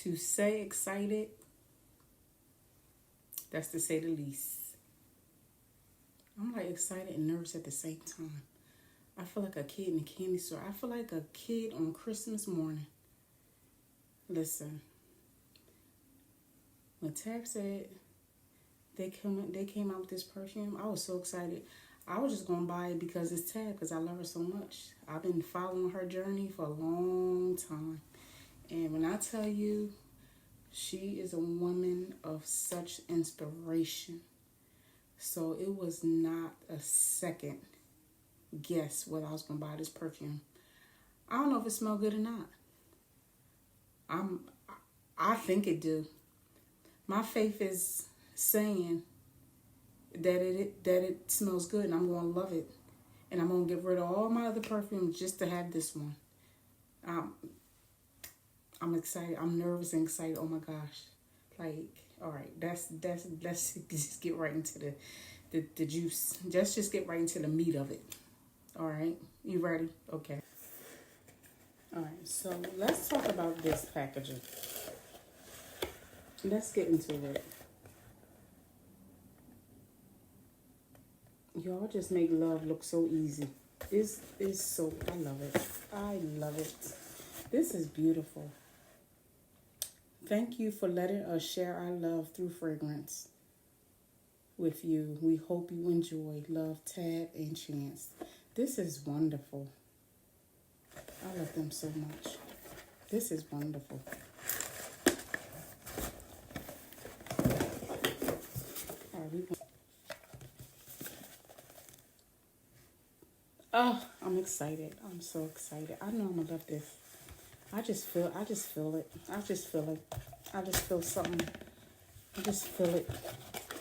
To say excited, that's to say the least. I'm like excited and nervous at the same time. I feel like a kid in a candy store. I feel like a kid on Christmas morning. Listen, when Tab said they came out with this perfume, I was so excited. I was just gonna buy it because it's Tab, because I love her so much. I've been following her journey for a long time, and when I tell you, she is a woman of such inspiration. So it was not a second guess whether I was gonna buy this perfume. I don't know if it smells good or not. I think it do. My faith is saying that it smells good, and I'm gonna love it, and I'm gonna get rid of all my other perfumes just to have this one. I'm excited. I'm nervous and excited. Oh my gosh! Like, all right, let's just get right into the juice. Let's just get right into the meat of it. All right, you ready? Okay. All right, so let's talk about this packaging. Let's get into it. Y'all just make love look so easy. This is so, I love it. I love it. This is beautiful. Thank you for letting us share our love through fragrance with you. We hope you enjoy. Love, Tab, and Chance. This is wonderful. I love them so much. This is wonderful. All right, oh, I'm excited. I'm so excited. I know I'm gonna love this. I just feel it. I just feel it. I just feel something. I just feel it.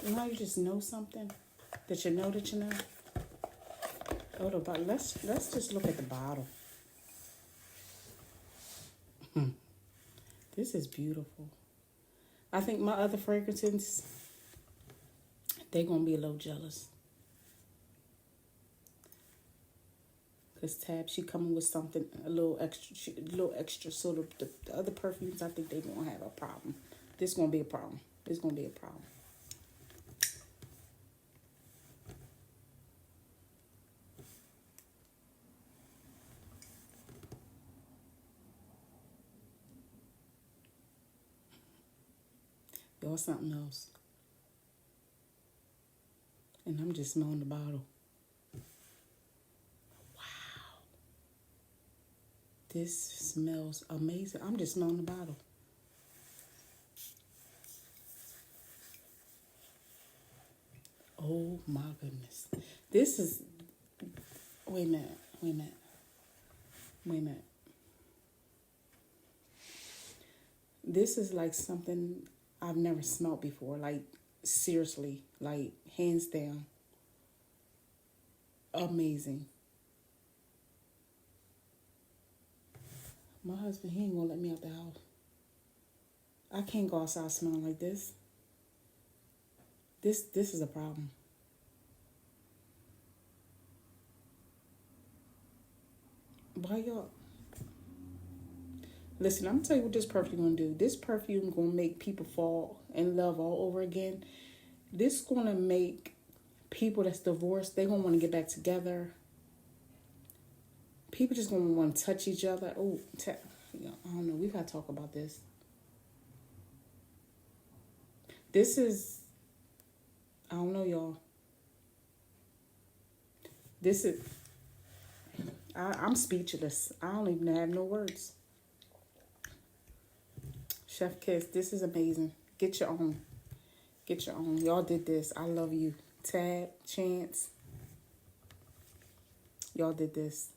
You know, you just know something that you know that you know. Oh, the bottle. Let's just look at the bottle. This is beautiful. I think my other fragrances, they're gonna be a little jealous. Cause Tab, she coming with something a little extra. So the other perfumes, I think they gonna have a problem. This gonna be a problem. This gonna be a problem. Y'all something else. And I'm just smelling the bottle. This smells amazing. I'm just smelling the bottle. Oh my goodness. This is, wait a minute. This is like something I've never smelled before. Like, seriously, like, hands down. Amazing. My husband, he ain't gonna let me out the house. I can't go outside smelling like this. This is a problem. Why y'all? Listen, I'm gonna tell you what this perfume gonna do. This perfume gonna make people fall in love all over again. This gonna make people that's divorced, they gonna want to get back together. People just gonna want to touch each other. Oh, I don't know. We gotta talk about this. This is, I don't know, y'all. This is, I'm speechless. I don't even have no words. Chef Kiss, this is amazing. Get your own. Get your own. Y'all did this. I love you. Tab, Chance. Y'all did this.